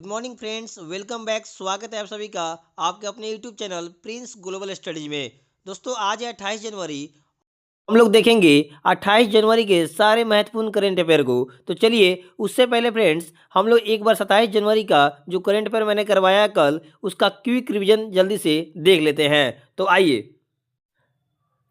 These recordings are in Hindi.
Morning friends, welcome back. स्वागत है आप सभी का आपके अपने YouTube channel Prince global studies में। दोस्तों, आज है 28 जनवरी। हम लोग देखेंगे 28 जनवरी के सारे महत्वपूर्ण करंट अफेयर को। तो चलिए, उससे पहले फ्रेंड्स, हम लोग एक बार 27 जनवरी का जो करंट अफेयर मैंने करवाया कल, उसका क्विक रिवीजन जल्दी से देख लेते हैं। तो आइए।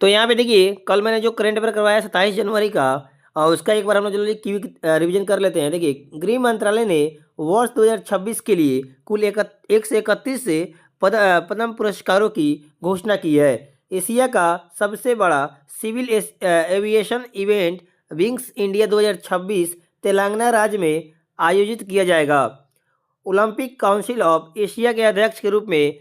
तो यहाँ पे देखिए, कल मैंने जो करंट अफेयर करवाया 27 जनवरी का, उसका एक बार हम लोग जल्दी क्विक रिवीजन कर लेते हैं। देखिए, गृह मंत्रालय ने वर्ष 2026 के लिए कुल 131 से पद्म पुरस्कारों की घोषणा की है। एशिया का सबसे बड़ा civil aviation event wings India 2026 Telangana राज्य में आयोजित किया जाएगा। ओलंपिक काउंसिल ऑफ एशिया के अध्यक्ष के रूप में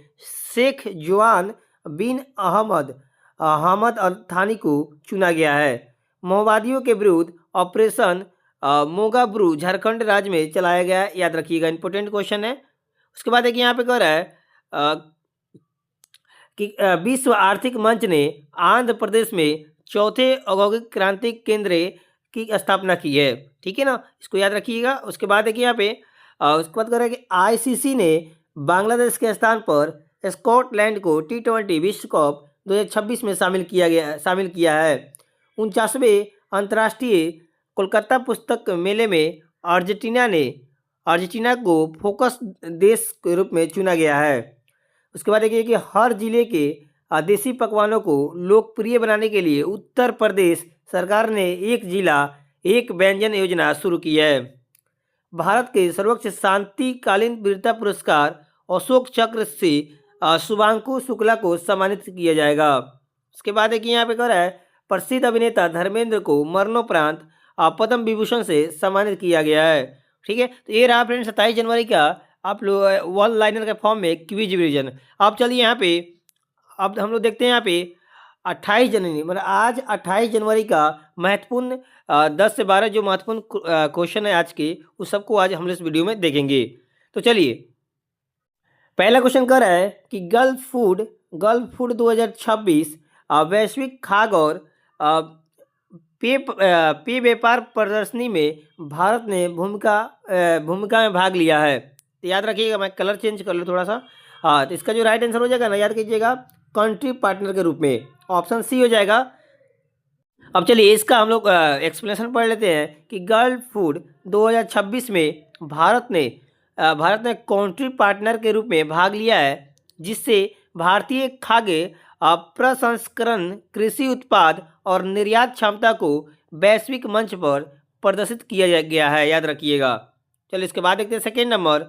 शेख जुआन बिन अहमद अल थानी को चुना गया है। माओवादियों के विरुद्ध ऑपरेशन मोगाब्रू झारखंड राज्य में चलाया गया है। याद रखिएगा, इंपॉर्टेंट क्वेश्चन है। उसके बाद देखिए, यहाँ पे कह रहा है कि विश्व आर्थिक मंच ने आंध्र प्रदेश में चौथे औद्योगिक क्रांति केंद्र की स्थापना की है। ठीक है ना, इसको याद रखिएगा। उसके बाद देखिए यहाँ पे उसके बाद कह रहा है कि आईसीसी ने बांग्लादेश के स्थान पर स्कॉटलैंड को T20 विश्व कप 2026 में शामिल किया है। 49वें अंतर्राष्ट्रीय कोलकाता पुस्तक मेले में अर्जेंटीना को फोकस देश के रूप में चुना गया है। उसके बाद देखिए कि हर जिले के देसी पकवानों को लोकप्रिय बनाने के लिए उत्तर प्रदेश सरकार ने एक जिला एक व्यंजन योजना शुरू की है। भारत के सर्वोच्च शांतिकालीन वीरता पुरस्कार अशोक चक्र से शुभांशु शुक्ला को सम्मानित किया जाएगा। उसके बाद देखिए, यहाँ पे कह रहा है प्रसिद्ध अभिनेता धर्मेंद्र को मरणोपरांत पद्म विभूषण से सम्मानित किया गया है। ठीक है, तो ये रहा फ्रेंड 27 जनवरी का आप लोग वन लाइनर के फॉर्म में क्विज रिवीजन। अब चलिए यहाँ पे, अब हम लोग देखते हैं यहाँ पे 28 जनवरी, मतलब आज 28 जनवरी का महत्वपूर्ण 10 से 12 जो महत्वपूर्ण क्वेश्चन है आज के, उस सबको आज हम लोग इस वीडियो में देखेंगे। तो चलिए, पहला क्वेश्चन कर रहा है कि गल्फ फूड 2026 वैश्विक खाद्य और पेय व्यापार प्रदर्शनी में भारत ने भूमिका में भाग लिया है। तो याद रखिएगा, मैं कलर चेंज कर लूँ थोड़ा सा। तो इसका जो राइट आंसर हो जाएगा ना, याद कीजिएगा, कंट्री पार्टनर के रूप में ऑप्शन सी हो जाएगा। अब चलिए, इसका हम लोग एक्सप्लेनेशन पढ़ लेते हैं कि गल्फ फूड 2026 में भारत ने कंट्री पार्टनर के रूप में भाग लिया है, जिससे भारतीय खाद्य प्रसंस्करण, कृषि उत्पाद और निर्यात क्षमता को वैश्विक मंच पर प्रदर्शित किया गया है। याद रखिएगा। चलिए, इसके बाद देखते हैं सेकेंड नंबर।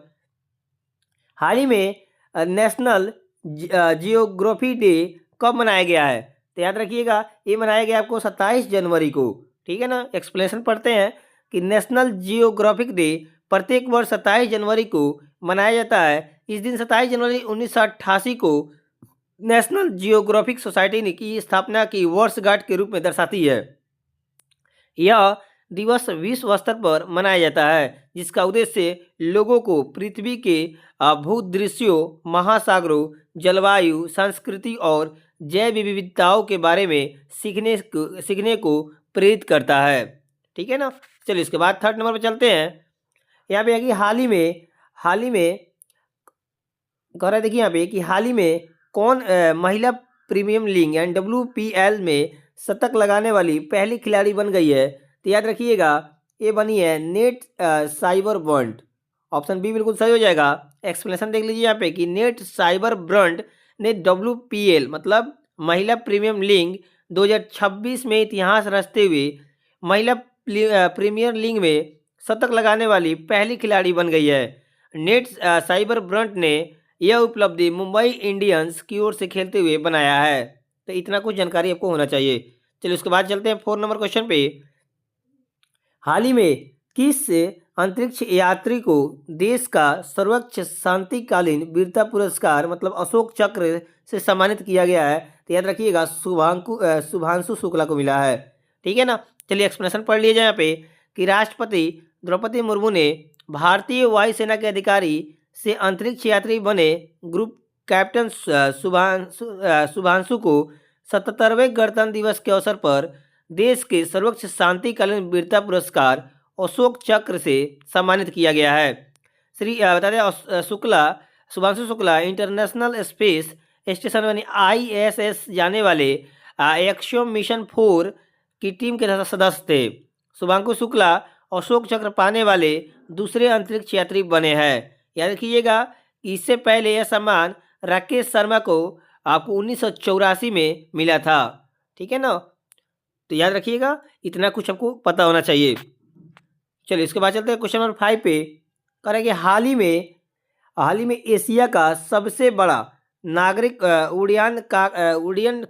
हाल ही में नेशनल जियोग्राफी डे कब मनाया गया है? तो याद रखिएगा, ये मनाया गया आपको 27 जनवरी को। ठीक है ना, एक्सप्लेनेशन पढ़ते हैं कि नेशनल जियोग्राफिक डे प्रत्येक वर्ष 27 जनवरी को मनाया जाता है। इस दिन 27 जनवरी 1988 को नेशनल जियोग्राफिक सोसाइटी की स्थापना की वर्षगांठ के रूप में दर्शाती है। यह दिवस विश्व स्तर पर मनाया जाता है, जिसका उद्देश्य लोगों को पृथ्वी के भूदृश्यों, महासागरों, जलवायु, संस्कृति और जैव विविधताओं के बारे में सीखने को प्रेरित करता है। ठीक है ना। चलिए, इसके बाद थर्ड नंबर पर चलते हैं। यहाँ पे है कि हाल ही में कह रहा है, देखिए यहाँ पे कि हाल ही में कौन महिला प्रीमियम लीग यानी WPL में शतक लगाने वाली पहली खिलाड़ी बन गई है? तो याद रखिएगा, ये बनी है नेट साइबर ब्रंट। ऑप्शन बी बिल्कुल सही हो जाएगा। एक्सप्लेनेशन देख लीजिए यहाँ पे कि नेट साइबर ब्रंट ने WPL मतलब महिला प्रीमियम लीग 2026 में इतिहास रचते हुए महिला प्रीमियर लीग में शतक लगाने वाली पहली खिलाड़ी बन गई है। नेट साइबर ब्रंट ने यह उपलब्धि मुंबई इंडियंस की ओर से खेलते हुए बनाया है। तो इतना कुछ जानकारी आपको होना चाहिए। चलिए, उसके बाद चलते हैं 4 नंबर क्वेश्चन पे। हाल ही में किस अंतरिक्ष यात्री को देश का सर्वोच्च शांतिकालीन वीरता पुरस्कार मतलब अशोक चक्र से सम्मानित किया गया है? तो याद रखिएगा, शुभांशु शुक्ला को मिला है। ठीक है ना। चलिए, एक्सप्लेनेशन पढ़ लीजिए यहाँ पे कि राष्ट्रपति द्रौपदी मुर्मू ने भारतीय वायुसेना के अधिकारी से अंतरिक्ष यात्री बने ग्रुप कैप्टन शुभांशु को 77वें गणतंत्र दिवस के अवसर पर देश के सर्वोच्च शांतिकालीन वीरता पुरस्कार अशोक चक्र से सम्मानित किया गया है। बता दें Shubhanshu Shukla international space station यानी ISS जाने वाले एक्शियोम मिशन 4 की टीम के सदस्य थे। शुभांशु शुक्ला अशोक चक्र पाने वाले दूसरे अंतरिक्ष यात्री बने हैं। याद रखिएगा, इससे पहले यह सम्मान राकेश शर्मा को आपको 1984 में मिला था। ठीक है ना, तो याद रखिएगा, इतना कुछ आपको पता होना चाहिए। चलिए इसके बाद चलते हैं क्वेश्चन नंबर 5 पे। कह रहे हैं कि हाल ही में एशिया का सबसे बड़ा नागरिक उड़ान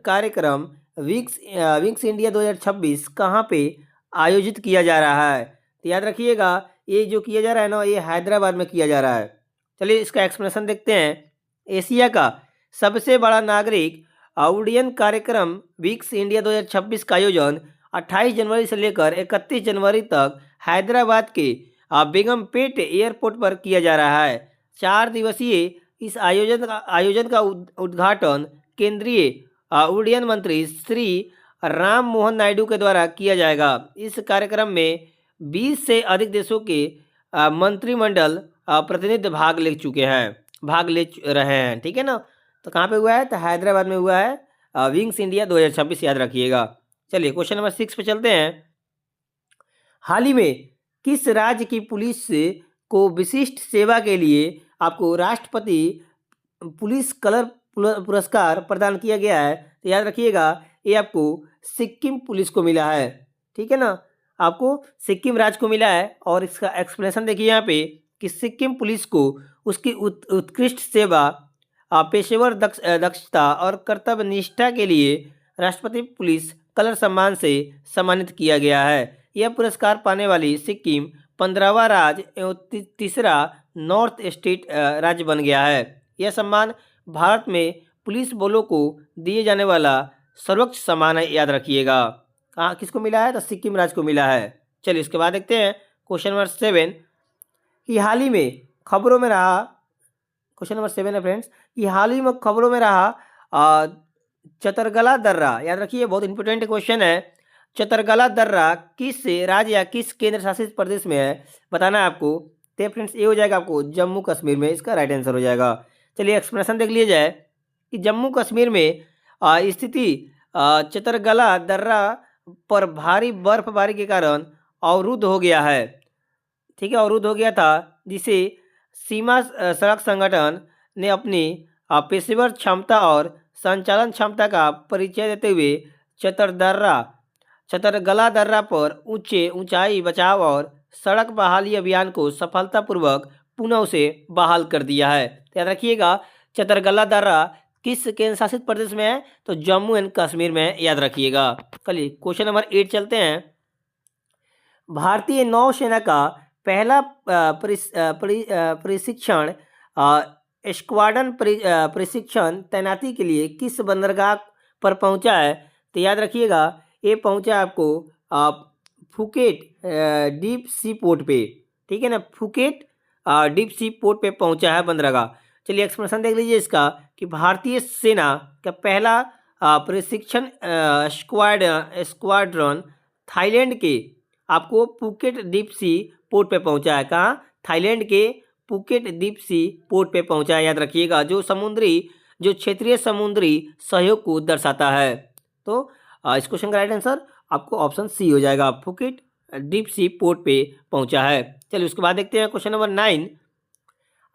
कार्यक्रम विंग्स इंडिया 2026 कहाँ पे आयोजित किया जा रहा है। तो याद रखिएगा, ये जो किया जा रहा है ना, ये हैदराबाद में किया जा रहा है। चलिए इसका एक्सप्लेनेशन देखते हैं। एशिया का सबसे बड़ा नागरिक उड्डयन कार्यक्रम विंग्स इंडिया 2026 का आयोजन 28 जनवरी से लेकर 31 जनवरी तक हैदराबाद के बेगमपेट एयरपोर्ट पर किया जा रहा है। 4 दिवसीय इस आयोजन का उद्घाटन केंद्रीय उड्डयन मंत्री श्री राम मोहन नायडू के द्वारा किया जाएगा। इस कार्यक्रम में 20 से अधिक देशों के मंत्रिमंडल प्रतिनिधि भाग ले रहे हैं। ठीक है ना, तो कहाँ पे हुआ है, तो हैदराबाद में हुआ है विंग्स इंडिया 2026, याद रखिएगा। चलिए क्वेश्चन नंबर 6 पे चलते हैं। हाल ही में किस राज्य की पुलिस को विशिष्ट सेवा के लिए आपको राष्ट्रपति पुलिस कलर पुरस्कार प्रदान किया गया है। तो याद रखिएगा, ये आपको सिक्किम पुलिस को मिला है। ठीक है ना, आपको सिक्किम राज्य को मिला है। और इसका एक्सप्लेनेशन देखिए यहाँ पे कि सिक्किम पुलिस को उसकी उत्कृष्ट सेवा, पेशेवर दक्षता और कर्तव्य निष्ठा के लिए राष्ट्रपति पुलिस कलर सम्मान से सम्मानित किया गया है। यह पुरस्कार पाने वाली सिक्किम 15वां राज्य एवं तीसरा नॉर्थ स्टेट राज्य बन गया है। यह सम्मान भारत में पुलिस बलों को दिए जाने वाला सर्वोच्च सम्मान है, याद रखिएगा। कहाँ किसको मिला है, तो सिक्किम राज्य को मिला है। चलिए इसके बाद देखते हैं क्वेश्चन नंबर 7 कि हाल ही में खबरों में रहा, क्वेश्चन नंबर 7 है फ्रेंड्स, कि हाल ही में खबरों में रहा चतरगला दर्रा। याद रखिए, बहुत इंपॉर्टेंट क्वेश्चन है। चतरगला दर्रा किस राज्य या किस केंद्र शासित प्रदेश में है, बताना है आपको। तो फ्रेंड्स ये हो जाएगा आपको जम्मू कश्मीर में, इसका राइट आंसर हो जाएगा। चलिए एक्सप्लेनेशन देख लिया जाए कि जम्मू कश्मीर में स्थिति चतरगला दर्रा पर भारी बर्फबारी के कारण अवरुद्ध हो गया है। ठीक है, अवरुद्ध हो गया था, जिसे सीमा सड़क संगठन ने अपनी पेशेवर क्षमता और संचालन क्षमता का परिचय देते हुए चतरगला दर्रा पर ऊंचाई बचाव और सड़क बहाली अभियान को सफलतापूर्वक पुनः उसे बहाल कर दिया है। याद रखिएगा, चतरगला दर्रा किस केंद्र शासित प्रदेश में है, तो जम्मू एंड कश्मीर में है, याद रखिएगा। चलिए क्वेश्चन नंबर 8 चलते हैं। भारतीय नौसेना का पहला प्रशिक्षण स्क्वाड्रन प्रशिक्षण तैनाती के लिए किस बंदरगाह पर पहुंचा है। तो याद रखिएगा, ये पहुंचा आपको फुकेट डीप सी पोर्ट पे। ठीक है ना, फुकेट डीप सी पोर्ट पे पहुंचा है बंदरगाह। चलिए एक्सप्लेनेशन देख लीजिए इसका कि भारतीय सेना का पहला प्रशिक्षण स्क्वाड्रन थाईलैंड के आपको फुकेट डीप सी पोर्ट पे पहुंचा है। कहाँ, थाईलैंड के फुकेट डीप सी पोर्ट पे पहुंचा है, याद रखिएगा, जो क्षेत्रीय समुद्री सहयोग को दर्शाता है। तो इस क्वेश्चन का राइट आंसर आपको ऑप्शन सी हो जाएगा, फुकेट डीप सी पोर्ट पे पहुंचा है। चलिए उसके बाद देखते हैं क्वेश्चन नंबर 9।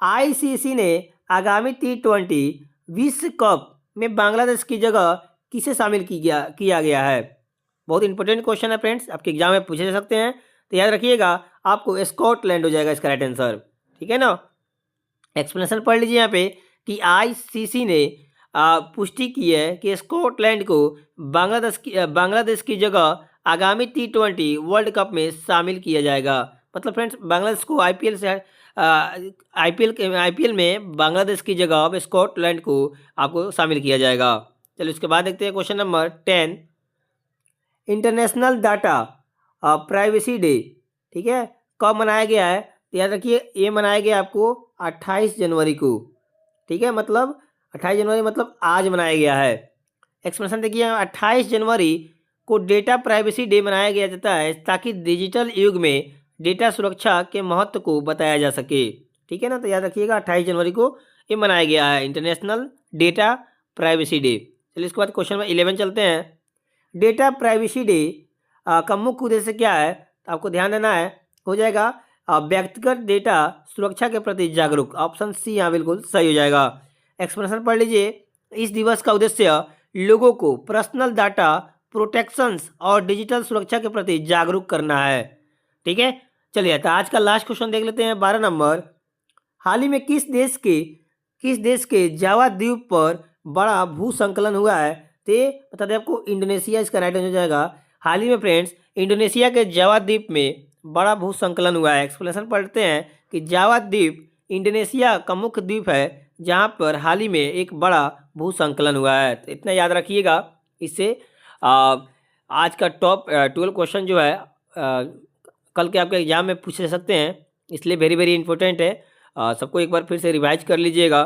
ICC ने आगामी T20 विश्व कप में बांग्लादेश की जगह किसे शामिल किया गया है। बहुत इंपॉर्टेंट क्वेश्चन है फ्रेंड्स, आपके एग्जाम में पूछे जा सकते हैं। तो याद रखिएगा, आपको स्कॉटलैंड हो जाएगा इसका राइट आंसर। ठीक है ना, एक्सप्लेनेशन पढ़ लीजिए यहाँ पे कि ICC ने पुष्टि की है कि स्कॉटलैंड को बांग्लादेश की जगह आगामी T20 वर्ल्ड कप में शामिल किया जाएगा। मतलब फ्रेंड्स, बांग्लादेश को आईपीएल में बांग्लादेश की जगह अब स्कॉटलैंड को आपको शामिल किया जाएगा। चलिए उसके बाद देखते हैं question number 10। International data privacy day, ठीक है, कब मनाया गया है। तो याद रखिए, ये मनाया गया आपको 28 जनवरी को। ठीक है, मतलब 28 जनवरी मतलब आज मनाया गया है। एक्सप्लेनेशन देखिए, 28 जनवरी को डेटा प्राइवेसी डे मनाया जाता है ताकि डिजिटल युग में डेटा सुरक्षा के महत्व को बताया जा सके। ठीक है ना। तो याद रखिएगा 28 जनवरी को ये मनाया गया है इंटरनेशनल डेटा प्राइवेसी डे। चलिए इसके बाद क्वेश्चन नंबर 11 चलते हैं। डेटा प्राइवेसी डे का मुख्य उद्देश्य क्या है? तो आपको ध्यान देना है, हो जाएगा व्यक्तिगत डेटा सुरक्षा के प्रति जागरूक। ऑप्शन सी यहाँ बिल्कुल सही हो जाएगा। एक्सप्लेनेशन पढ़ लीजिए। इस दिवस का उद्देश्य लोगों को पर्सनल डाटा प्रोटेक्शंस और डिजिटल सुरक्षा के प्रति जागरूक करना है। ठीक है, चलिए तो आज का लास्ट क्वेश्चन देख लेते हैं 12 नंबर। हाल ही में किस देश के जावा द्वीप पर बड़ा भूसंकलन हुआ है? तो ये बता दें आपको इंडोनेशिया इसका राइट आंसर हो जाएगा। हाल ही में फ्रेंड्स इंडोनेशिया के जावा द्वीप में बड़ा भूसंकलन हुआ है। एक्सप्लेनेशन पढ़ते हैं कि जावा द्वीप इंडोनेशिया का मुख्य द्वीप है जहां पर हाल ही में एक बड़ा भूसंकलन हुआ है। तो इतना याद रखिएगा। इससे आज का टॉप 12 क्वेश्चन जो है कल के आपके एग्जाम में पूछ सकते हैं, इसलिए वेरी वेरी इंपॉर्टेंट है। सबको एक बार फिर से रिवाइज कर लीजिएगा।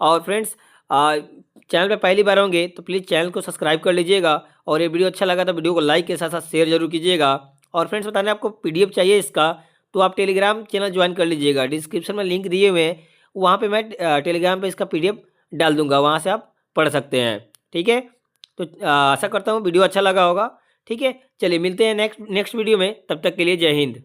और फ्रेंड्स चैनल पे पहली बार होंगे तो प्लीज़ चैनल को सब्सक्राइब कर लीजिएगा, और ये वीडियो अच्छा लगा तो वीडियो को लाइक के साथ साथ शेयर जरूर कीजिएगा। और फ्रेंड्स बताने आपको PDF चाहिए इसका, तो आप टेलीग्राम चैनल ज्वाइन कर लीजिएगा। डिस्क्रिप्शन में लिंक दिए हुए हैं, वहाँ पे मैं टेलीग्राम पे इसका PDF डाल दूंगा, वहाँ से आप पढ़ सकते हैं। ठीक है, तो आशा करता हूँ वीडियो अच्छा लगा होगा। ठीक है, चलिए मिलते हैं नेक्स्ट वीडियो में, तब तक के लिए जय हिंद।